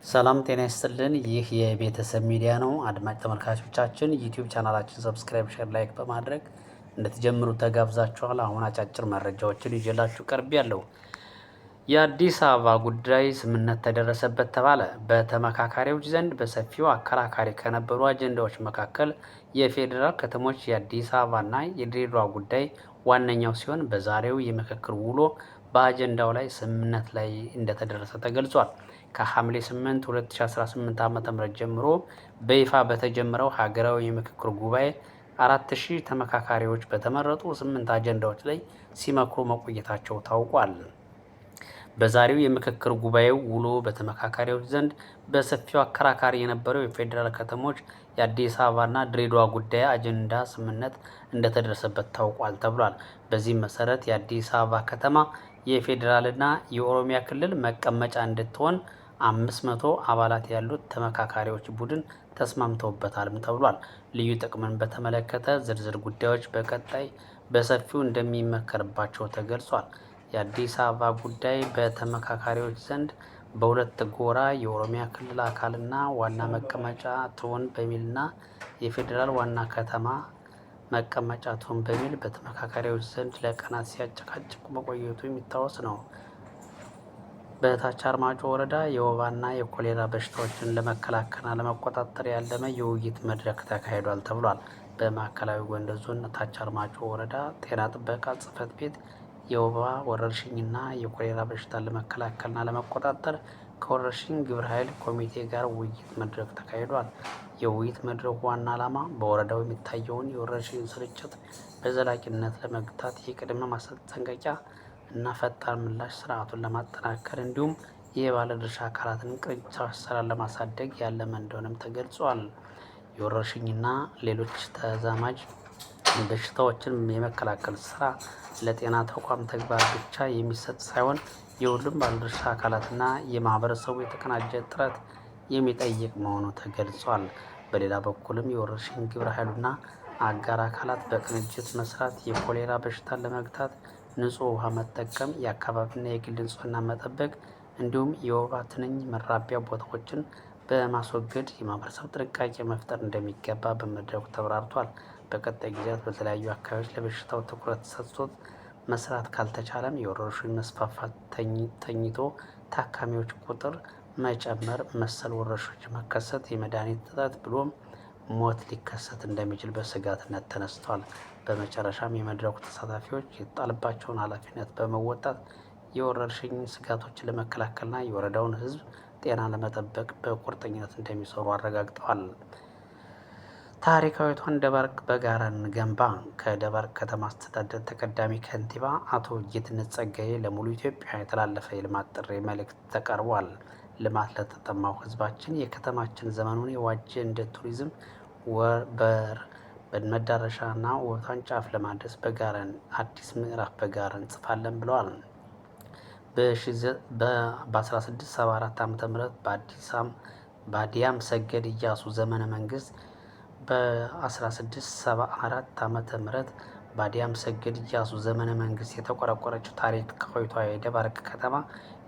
ሰላም ጤና ይስጥልን። ይህ የቤተሰብ ሚዲያ ነው። አድማጭ ተመልካቾቻችን ዩቲዩብ ቻናላችን ሰብስክራይብ፣ ሼር፣ ላይክ በማድረግ እንድትጀምሩ ተጋብዛችኋል። አሁን አጫጭር መረጃዎችን ይዤላችሁ ቀርቤያለሁ። የአዲስ አበባ ጉዳይ ስምምነት ተደረሰበት ተባለ። በተመካካሪዎች ዘንድ በሰፊው አከራካሪ ከነበሩ አጀንዳዎች መካከል የፌዴራል ከተሞች የአዲስ አበባና የድሬዳዋ ጉዳይ ዋነኛው ሲሆን በዛሬው የምክክር ውሎ በአጀንዳው ላይ ስምምነት ላይ እንደተደረሰ ተገልጿል። ከሐምሌ 8 2018 ዓ.ም ጀምሮ በይፋ በተጀመረው ሀገራዊ የምክክር ጉባኤ 4000 ተመካካሪዎች በተመረጡ 8 አጀንዳዎች ላይ ሲመክሩ መቆየታቸው ታውቋል። በዛሬው የምክክር ጉባኤው ውሎ በተመካካሪዎች ዘንድ በሰፊው አከራካሪ የነበረው የፌዴራል ከተሞች የአዲስ አበባና ድሬዳዋ ጉዳይ አጀንዳ ስምምነት እንደተደረሰበት ታውቋል ተብሏል። በዚህም መሰረት የአዲስ አበባ ከተማ የፌዴራልና የኦሮሚያ ክልል መቀመጫ እንድትሆን 500 አባላት ያሉት ተመካካሪዎች ቡድን ተስማምተውበታልም ተብሏል። ልዩ ጥቅምን በተመለከተ ዝርዝር ጉዳዮች በቀጣይ በሰፊው እንደሚመከርባቸው ተገልጿል። የአዲስ አበባ ጉዳይ በተመካካሪዎች ዘንድ በሁለት ጎራ የኦሮሚያ ክልል አካልና ዋና መቀመጫ ትሆን በሚልና የፌዴራል ዋና ከተማ መቀመጫ ትሆን በሚል በተመካካሪዎች ዘንድ ለቀናት ሲያጨቃጭቁ መቆየቱ የሚታወስ ነው። በታች አርማጮ ወረዳ የወባና የኮሌራ በሽታዎችን ለመከላከልና ለመቆጣጠር ያለመ የውይይት መድረክ ተካሂዷል ተብሏል። በማዕከላዊ ጎንደር ዞን ታች አርማጮ ወረዳ ጤና ጥበቃ ጽሕፈት ቤት የወባ ወረርሽኝና የኮሌራ በሽታን ለመከላከልና ለመቆጣጠር ከወረርሽኝ ግብረ ኃይል ኮሚቴ ጋር ውይይት መድረክ ተካሂዷል። የውይይት መድረኩ ዋና ዓላማ በወረዳው የሚታየውን የወረርሽኝ ስርጭት በዘላቂነት ለመግታት የቅድመ ማስጠንቀቂያ እና ፈጣን ምላሽ ስርዓቱን ለማጠናከር እንዲሁም የባለድርሻ አካላትን ቅንጅታዊ አሰራር ለማሳደግ ያለመ እንደሆነም ተገልጿል። የወረርሽኝና ሌሎች ተዛማጅ በሽታዎችን የመከላከል ስራ ለጤና ተቋም ተግባር ብቻ የሚሰጥ ሳይሆን የሁሉም ባለድርሻ አካላትና የማህበረሰቡ የተቀናጀ ጥረት የሚጠይቅ መሆኑ ተገልጿል። በሌላ በኩልም የወረርሽኝ ግብረ ኃይሉና አጋር አካላት በቅንጅት መስራት፣ የኮሌራ በሽታን ለመግታት ንጹህ ውሃ መጠቀም፣ የአካባቢና የግል ንጽህና መጠበቅ እንዲሁም የወባ ትንኝ መራቢያ ቦታዎችን በማስወገድ የማህበረሰብ ጥንቃቄ መፍጠር እንደሚገባ በመድረኩ ተብራርቷል። በቀጣይ ጊዜያት በተለያዩ አካባቢዎች ለበሽታው ትኩረት ሰጥቶት መስራት ካልተቻለም የወረርሽኝ መስፋፋት፣ ተኝቶ ታካሚዎች ቁጥር መጨመር፣ መሰል ወረርሽኞች መከሰት፣ የመድኃኒት እጥረት ብሎም ሞት ሊከሰት እንደሚችል በስጋትነት ተነስቷል። በመጨረሻም የመድረኩ ተሳታፊዎች የተጣለባቸውን ኃላፊነት በመወጣት የወረርሽኝ ስጋቶችን ለመከላከልና የወረዳውን ሕዝብ ጤና ለመጠበቅ በቁርጠኝነት እንደሚሰሩ አረጋግጠዋል። ታሪካዊቷን ደባርቅ በጋራ እንገንባ። ከደባርቅ ከተማ አስተዳደር ተቀዳሚ ከንቲባ አቶ ጌትነት ጸጋዬ ለሙሉ ኢትዮጵያ የተላለፈ የልማት ጥሪ መልእክት ተቀርቧል። ልማት ለተጠማው ሕዝባችን የከተማችን ዘመኑን የዋጀ እንደ ቱሪዝም መዳረሻና ውበቷን ጫፍ ለማድረስ በጋራ አዲስ ምዕራፍ በጋራ እንጽፋለን ብለዋል። በ1674 ዓ.ም በአዲያም ሰገድ ኢያሱ ዘመነ መንግስት በ1674 ዓ.ም በአዲያም ሰገድ ኢያሱ ዘመነ መንግስት የተቆረቆረችው ታሪካዊቷ የደባርቅ ከተማ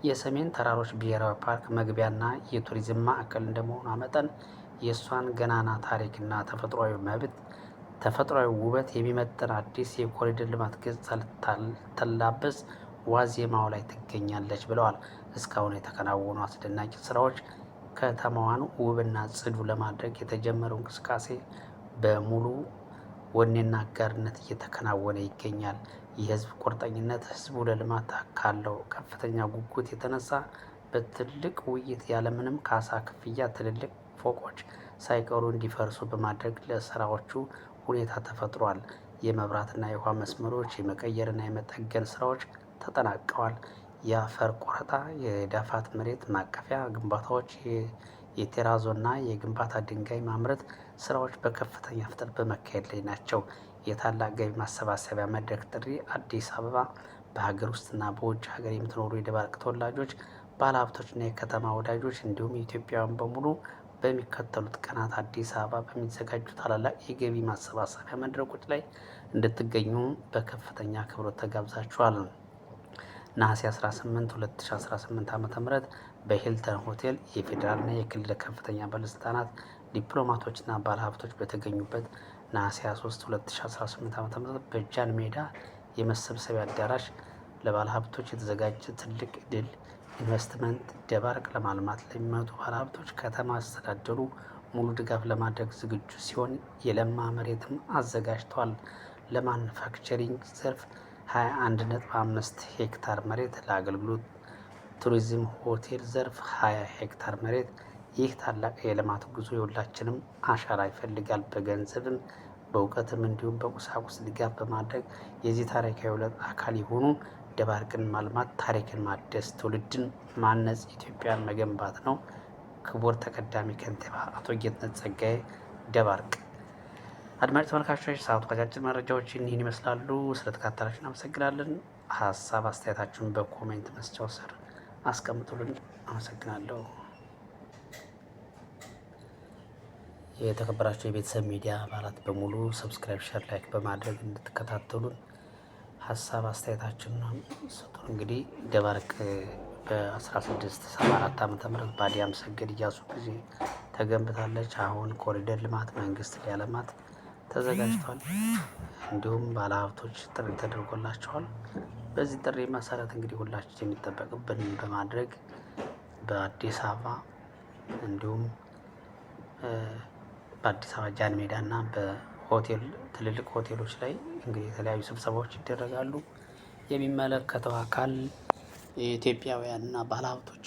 የሰሜን ተራሮች ብሔራዊ ፓርክ መግቢያና የቱሪዝም ማዕከል እንደመሆኗ መጠን የእሷን ገናና ታሪክና ተፈጥሯዊ ውበት የሚመጥን አዲስ የኮሪደር ልማት ገጽታ ልታላበስ ዋዜማው ላይ ትገኛለች ብለዋል። እስካሁን የተከናወኑ አስደናቂ ስራዎች ከተማዋን ውብና ጽዱ ለማድረግ የተጀመረው እንቅስቃሴ በሙሉ ወኔና አጋርነት እየተከናወነ ይገኛል። የህዝብ ቁርጠኝነት ህዝቡ ለልማት ካለው ከፍተኛ ጉጉት የተነሳ በትልቅ ውይይት ያለምንም ካሳ ክፍያ ትልልቅ ፎቆች ሳይቀሩ እንዲፈርሱ በማድረግ ለስራዎቹ ሁኔታ ተፈጥሯል። የመብራትና የውሃ መስመሮች የመቀየርና የመጠገን ስራዎች ተጠናቀዋል። የአፈር ቆረጣ፣ የዳፋት መሬት ማቀፊያ ግንባታዎች፣ የቴራዞና የግንባታ ድንጋይ ማምረት ስራዎች በከፍተኛ ፍጥነት በመካሄድ ላይ ናቸው። የታላቅ ገቢ ማሰባሰቢያ መድረክ ጥሪ አዲስ አበባ በሀገር ውስጥና በውጭ ሀገር የምትኖሩ የደባርቅ ተወላጆች፣ ባለሀብቶችና የከተማ ወዳጆች እንዲሁም ኢትዮጵያውያን በሙሉ በሚከተሉት ቀናት አዲስ አበባ በሚዘጋጁ ታላላቅ የገቢ ማሰባሰቢያ መድረኮች ላይ እንድትገኙ በከፍተኛ አክብሮት ተጋብዛችኋል። ነሐሴ 18 2018 ዓ.ም በሂልተን ሆቴል የፌዴራልና የክልል ከፍተኛ ባለስልጣናት፣ ዲፕሎማቶችና ባለሀብቶች በተገኙበት ነሐሴ 23 2018 ዓ.ም በጃን ሜዳ የመሰብሰቢያ አዳራሽ ለባለሀብቶች የተዘጋጀ ትልቅ ድል ኢንቨስትመንት ደባርቅ ለማልማት ለሚመጡ ባለሀብቶች ከተማ አስተዳደሩ ሙሉ ድጋፍ ለማድረግ ዝግጁ ሲሆን የለማ መሬትም አዘጋጅቷል። ለማኑፋክቸሪንግ ዘርፍ 21.5 ሄክታር መሬት፣ ለአገልግሎት ቱሪዝም ሆቴል ዘርፍ 20 ሄክታር መሬት። ይህ ታላቅ የልማት ጉዞ የሁላችንም አሻራ ይፈልጋል። በገንዘብም በእውቀትም እንዲሁም በቁሳቁስ ድጋፍ በማድረግ የዚህ ታሪካዊ ዕለት አካል የሆኑ ደባርቅን ማልማት፣ ታሪክን ማደስ፣ ትውልድን ማነጽ፣ ኢትዮጵያን መገንባት ነው። ክቡር ተቀዳሚ ከንቲባ አቶ ጌትነት ጸጋዬ ደባርቅ። አድማጭ ተመልካቾች ሰዓቱ አጫጭር መረጃዎች ይህን ይመስላሉ። ስለተከታተላችሁን አመሰግናለን። ሀሳብ አስተያየታችሁን በኮሜንት መስጫው ስር አስቀምጡልን። አመሰግናለሁ። የተከበራችሁ የቤተሰብ ሚዲያ አባላት በሙሉ ሰብስክራይብ፣ ሸር፣ ላይክ በማድረግ እንድትከታተሉን ሀሳብ አስተያየታችንን ስጡን። እንግዲህ ደባርቅ በ1674 ዓ.ም በአዲያም ሰገድ እያሱ ጊዜ ተገንብታለች። አሁን ኮሪደር ልማት መንግስት ሊያለማት ተዘጋጅቷል። እንዲሁም ባለሀብቶች ጥሪ ተደርጎላቸዋል። በዚህ ጥሪ መሰረት እንግዲህ ሁላችን የሚጠበቅብን በማድረግ በአዲስ አበባ እንዲሁም በአዲስ አበባ ጃን ሜዳ እና በሆቴል ትልልቅ ሆቴሎች ላይ እንግዲህ የተለያዩ ስብሰባዎች ይደረጋሉ። የሚመለከተው አካል የኢትዮጵያውያን እና ባለሀብቶች፣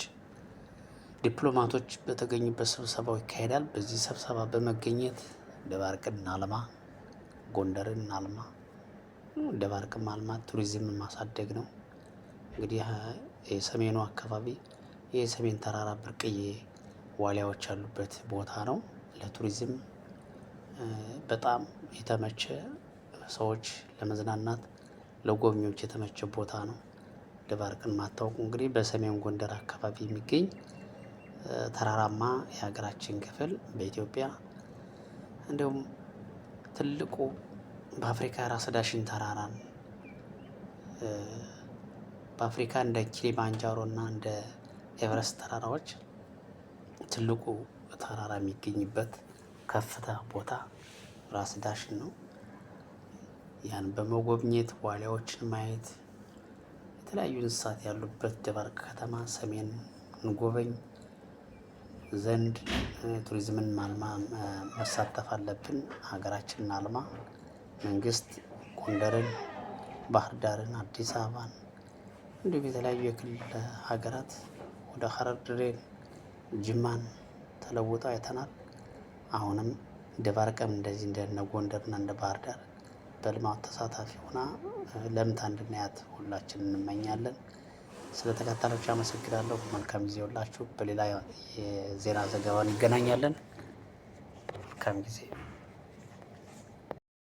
ዲፕሎማቶች በተገኙበት ስብሰባው ይካሄዳል። በዚህ ስብሰባ በመገኘት ደባርቅን እናልማ፣ ጎንደርን እናልማ፣ ደባርቅን ማልማት ቱሪዝምን ማሳደግ ነው። እንግዲህ የሰሜኑ አካባቢ የሰሜን ተራራ ብርቅዬ ዋሊያዎች ያሉበት ቦታ ነው። ለቱሪዝም በጣም የተመቸ ሰዎች ለመዝናናት ለጎብኚዎች የተመቸ ቦታ ነው። ደባርቅን ማታወቁ እንግዲህ በሰሜን ጎንደር አካባቢ የሚገኝ ተራራማ የሀገራችን ክፍል በኢትዮጵያ እንዲሁም ትልቁ በአፍሪካ ራስ ዳሽን ተራራን በአፍሪካ እንደ ኪሊማንጃሮ እና እንደ ኤቨረስት ተራራዎች ትልቁ ተራራ የሚገኝበት ከፍታ ቦታ ራስ ዳሽን ነው። ያን በመጎብኘት ዋሊያዎችን ማየት፣ የተለያዩ እንስሳት ያሉበት ደባርቅ ከተማ ሰሜን እንጎበኝ ዘንድ ቱሪዝምን ማልማ መሳተፍ አለብን። ሀገራችንን አልማ። መንግስት ጎንደርን፣ ባህር ዳርን፣ አዲስ አበባን እንዲሁም የተለያዩ የክልል ሀገራት ወደ ሀረር፣ ድሬን፣ ጅማን ተለውጠው አይተናል። አሁንም ደባርቅም እንደዚህ እንደነ ጎንደርና እንደ ባህር ዳር በልማት ተሳታፊ ሆና ለምታ እንድናያት ሁላችን እንመኛለን። ስለተከታተላችሁ አመሰግናለሁ። መልካም ጊዜ ሁላችሁ። በሌላ የዜና ዘገባ እንገናኛለን። መልካም ጊዜ